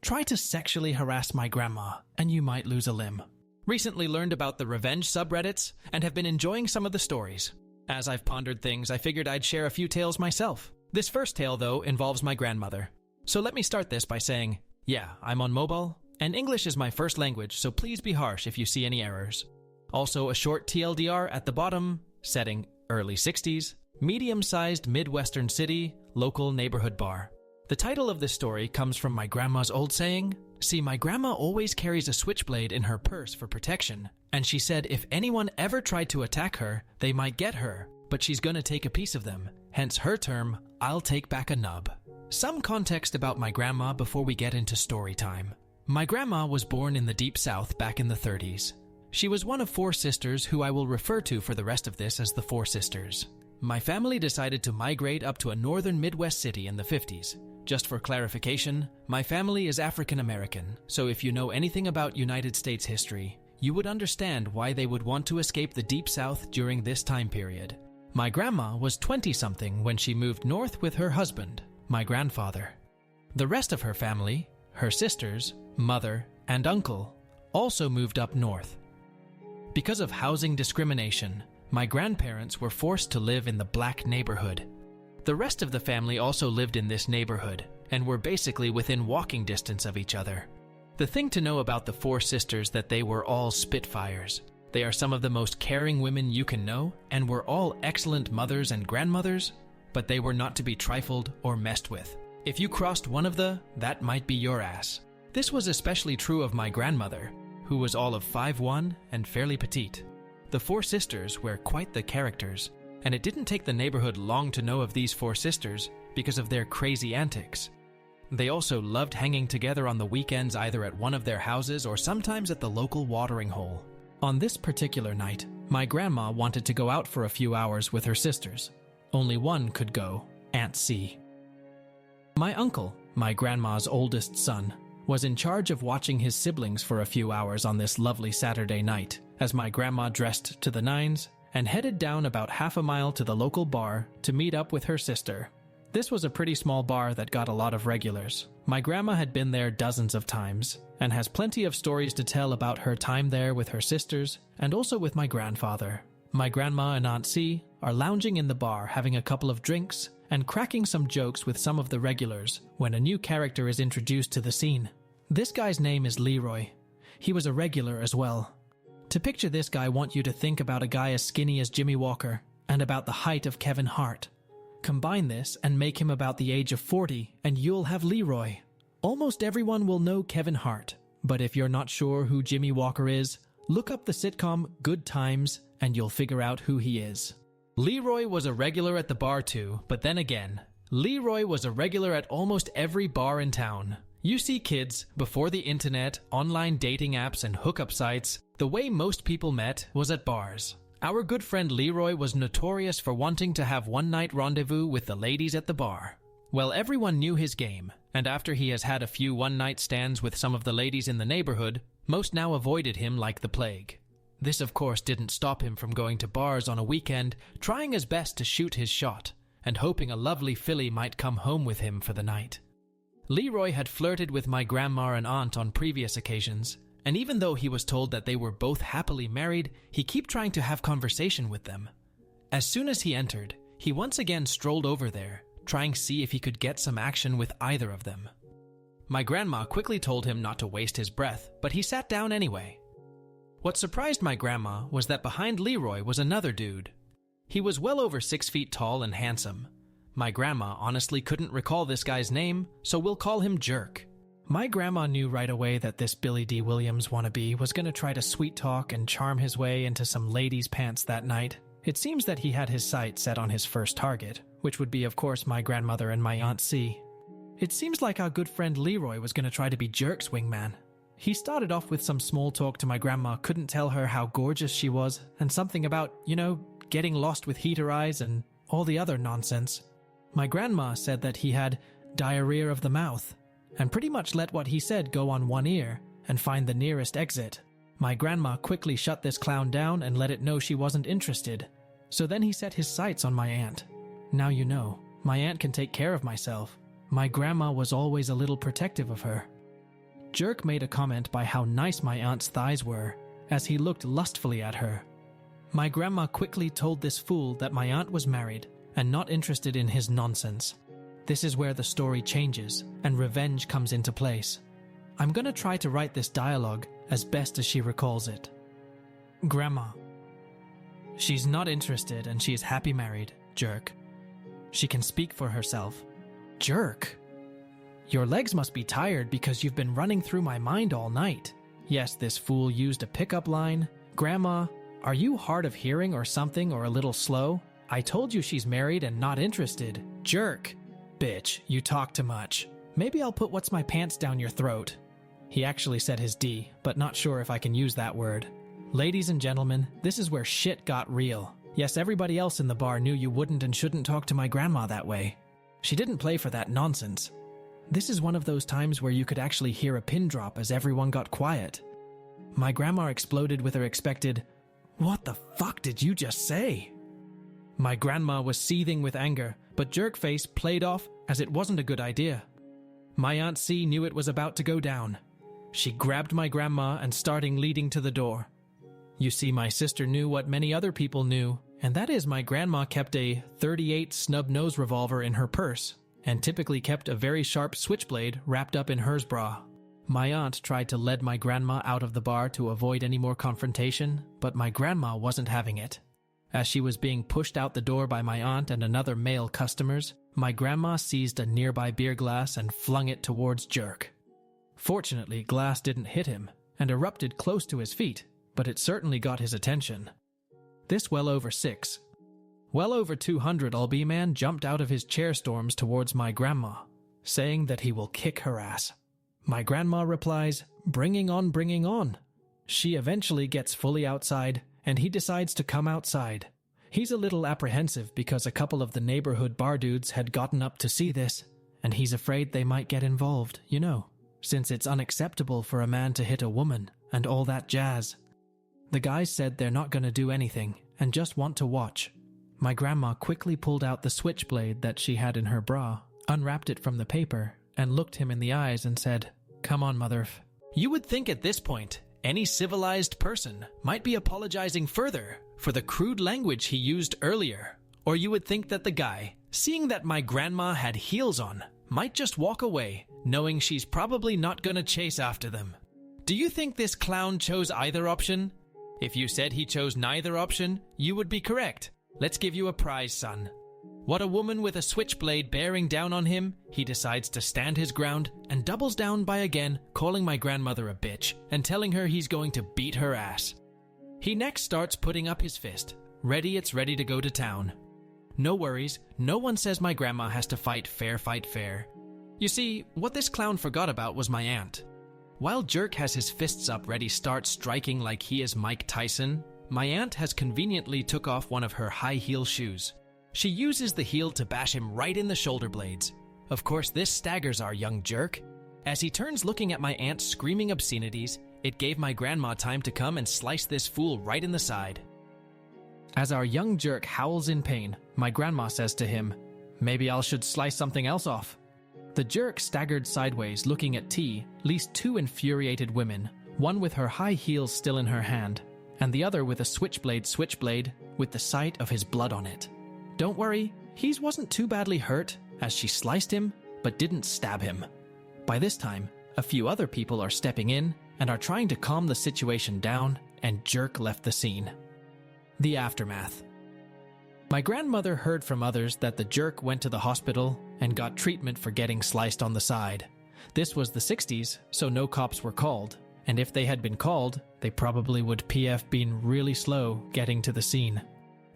Try to sexually harass my grandma, and you might lose a limb. Recently learned about the revenge subreddits, and have been enjoying some of the stories. As I've pondered things, I figured I'd share a few tales myself. This first tale, though, involves my grandmother. So let me start this by saying, yeah, I'm on mobile, and English is my first language, so please be harsh if you see any errors. Also, a short TLDR at the bottom, setting early 60s, medium-sized Midwestern city, local neighborhood bar. The title of this story comes from my grandma's old saying, see, my grandma always carries a switchblade in her purse for protection, and she said if anyone ever tried to attack her, they might get her, but she's gonna take a piece of them, hence her term, I'll take back a nub. Some context about my grandma before we get into story time. My grandma was born in the Deep South back in the 30s. She was one of 4 sisters who I will refer to for the rest of this as the 4 sisters. My family decided to migrate up to a northern Midwest city in the 50s. Just for clarification, my family is African American, so if you know anything about United States history, you would understand why they would want to escape the Deep South during this time period. My grandma was 20-something when she moved north with her husband, my grandfather. The rest of her family, her sisters, mother, and uncle, also moved up north. Because of housing discrimination, my grandparents were forced to live in the black neighborhood. The rest of the family also lived in this neighborhood and were basically within walking distance of each other. The thing to know about the 4 sisters that they were all Spitfires. They are some of the most caring women you can know and were all excellent mothers and grandmothers, but they were not to be trifled or messed with. If you crossed one of that might be your ass. This was especially true of my grandmother, who was all of 5'1" and fairly petite. The 4 sisters were quite the characters, and it didn't take the neighborhood long to know of these 4 sisters because of their crazy antics. They also loved hanging together on the weekends either at one of their houses or sometimes at the local watering hole. On this particular night, my grandma wanted to go out for a few hours with her sisters. Only one could go, Aunt C. My uncle, my grandma's oldest son, was in charge of watching his siblings for a few hours on this lovely Saturday night, as my grandma dressed to the nines and headed down about half a mile to the local bar to meet up with her sister. This was a pretty small bar that got a lot of regulars. My grandma had been there dozens of times and has plenty of stories to tell about her time there with her sisters and also with my grandfather. My grandma and Aunt C are lounging in the bar having a couple of drinks and cracking some jokes with some of the regulars when a new character is introduced to the scene. This guy's name is Leroy. He was a regular as well. To picture this guy, I want you to think about a guy as skinny as Jimmy Walker and about the height of Kevin Hart. Combine this and make him about the age of 40 and you'll have Leroy. Almost everyone will know Kevin Hart, but if you're not sure who Jimmy Walker is, look up the sitcom Good Times and you'll figure out who he is. Leroy was a regular at the bar too, but then again, Leroy was a regular at almost every bar in town. You see kids, before the internet, online dating apps, and hookup sites, the way most people met was at bars. Our good friend Leroy was notorious for wanting to have one-night rendezvous with the ladies at the bar. Well, everyone knew his game, and after he has had a few one-night stands with some of the ladies in the neighborhood, most now avoided him like the plague. This, of course, didn't stop him from going to bars on a weekend, trying his best to shoot his shot, and hoping a lovely filly might come home with him for the night. Leroy had flirted with my grandma and aunt on previous occasions, and even though he was told that they were both happily married, he kept trying to have conversation with them. As soon as he entered, he once again strolled over there, trying to see if he could get some action with either of them. My grandma quickly told him not to waste his breath, but he sat down anyway. What surprised my grandma was that behind Leroy was another dude. He was well over 6 feet tall and handsome. My grandma honestly couldn't recall this guy's name, so we'll call him Jerk. My grandma knew right away that this Billy D. Williams wannabe was going to try to sweet talk and charm his way into some ladies' pants that night. It seems that he had his sights set on his first target, which would be, of course, my grandmother and my Aunt C. It seems like our good friend Leroy was going to try to be Jerk's wingman. He started off with some small talk to my grandma, couldn't tell her how gorgeous she was, and something about, getting lost with heater eyes and all the other nonsense. My grandma said that he had diarrhea of the mouth, and pretty much let what he said go on one ear and find the nearest exit. My grandma quickly shut this clown down and let it know she wasn't interested. So then he set his sights on my aunt. Now you know, my aunt can take care of myself. My grandma was always a little protective of her. Jerk made a comment by how nice my aunt's thighs were, as he looked lustfully at her. My grandma quickly told this fool that my aunt was married and not interested in his nonsense. This is where the story changes and revenge comes into place. I'm gonna try to write this dialogue as best as she recalls it. Grandma. She's not interested and she is happy married, Jerk. She can speak for herself. Jerk. Your legs must be tired because you've been running through my mind all night. Yes, this fool used a pickup line. Grandma, are you hard of hearing or something or a little slow? I told you she's married and not interested. Jerk. Bitch, you talk too much. Maybe I'll put what's my pants down your throat. He actually said his D, but not sure if I can use that word. Ladies and gentlemen, this is where shit got real. Yes, everybody else in the bar knew you wouldn't and shouldn't talk to my grandma that way. She didn't play for that nonsense. This is one of those times where you could actually hear a pin drop as everyone got quiet. My grandma exploded with her expected, "What the fuck did you just say?" My grandma was seething with anger, but Jerkface played off as it wasn't a good idea. My Aunt C knew it was about to go down. She grabbed my grandma and started leading to the door. You see, my sister knew what many other people knew, and that is my grandma kept a .38 snub-nose revolver in her purse, and typically kept a very sharp switchblade wrapped up in hers bra. My aunt tried to lead my grandma out of the bar to avoid any more confrontation, but my grandma wasn't having it. As she was being pushed out the door by my aunt and another male customers, my grandma seized a nearby beer glass and flung it towards Jerk. Fortunately, glass didn't hit him, and erupted close to his feet, but it certainly got his attention. This well over 200 LB man jumped out of his chair storms towards my grandma, saying that he will kick her ass. My grandma replies, bringing on, bringing on. She eventually gets fully outside, and he decides to come outside. He's a little apprehensive because a couple of the neighborhood bar dudes had gotten up to see this, and he's afraid they might get involved, you know, since it's unacceptable for a man to hit a woman and all that jazz. The guys said they're not going to do anything and just want to watch. My grandma quickly pulled out the switchblade that she had in her bra, unwrapped it from the paper, and looked him in the eyes and said, "Come on, mother." You would think at this point, any civilized person might be apologizing further for the crude language he used earlier. Or you would think that the guy, seeing that my grandma had heels on, might just walk away, knowing she's probably not gonna chase after them. Do you think this clown chose either option? If you said he chose neither option, you would be correct. Let's give you a prize, son. What a woman with a switchblade bearing down on him, he decides to stand his ground and doubles down by again calling my grandmother a bitch and telling her he's going to beat her ass. He next starts putting up his fist. It's ready to go to town. No worries, no one says my grandma has to fight fair. You see, what this clown forgot about was my aunt. While Jerk has his fists up ready start striking like he is Mike Tyson, my aunt has conveniently took off one of her high heel shoes. She uses the heel to bash him right in the shoulder blades. Of course, this staggers our young Jerk. As he turns looking at my aunt screaming obscenities, it gave my grandma time to come and slice this fool right in the side. As our young Jerk howls in pain, my grandma says to him, "Maybe I should slice something else off." The Jerk staggered sideways looking at least two infuriated women, one with her high heels still in her hand, and the other with a switchblade with the sight of his blood on it. Don't worry, he wasn't too badly hurt as she sliced him, but didn't stab him. By this time, a few other people are stepping in and are trying to calm the situation down, and Jerk left the scene. The aftermath. My grandmother heard from others that the Jerk went to the hospital and got treatment for getting sliced on the side. This was the 60s, so no cops were called, and if they had been called, they probably would PF been really slow getting to the scene.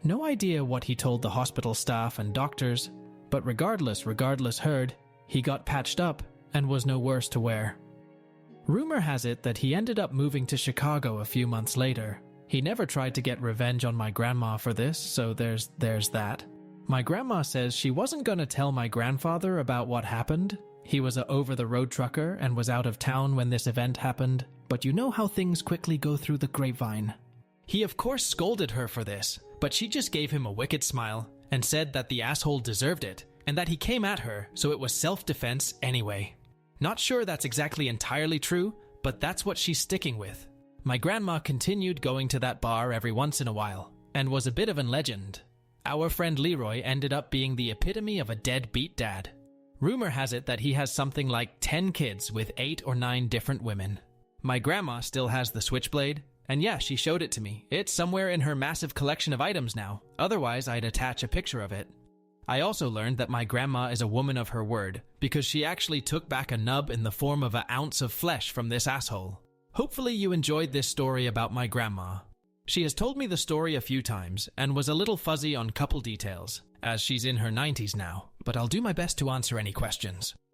No idea what he told the hospital staff and doctors, but regardless heard, he got patched up and was no worse to wear. Rumor has it that he ended up moving to Chicago a few months later. He never tried to get revenge on my grandma for this, so there's that. My grandma says she wasn't gonna tell my grandfather about what happened. He was a over-the-road trucker and was out of town when this event happened, but you know how things quickly go through the grapevine. He of course scolded her for this, but she just gave him a wicked smile and said that the asshole deserved it and that he came at her, so it was self-defense anyway. Not sure that's exactly entirely true, but that's what she's sticking with. My grandma continued going to that bar every once in a while, and was a bit of a legend. Our friend Leroy ended up being the epitome of a deadbeat dad. Rumor has it that he has something like 10 kids with 8 or 9 different women. My grandma still has the switchblade, and yeah, she showed it to me. It's somewhere in her massive collection of items now, otherwise I'd attach a picture of it. I also learned that my grandma is a woman of her word, because she actually took back a nub in the form of an ounce of flesh from this asshole. Hopefully you enjoyed this story about my grandma. She has told me the story a few times, and was a little fuzzy on couple details, as she's in her 90s now, but I'll do my best to answer any questions.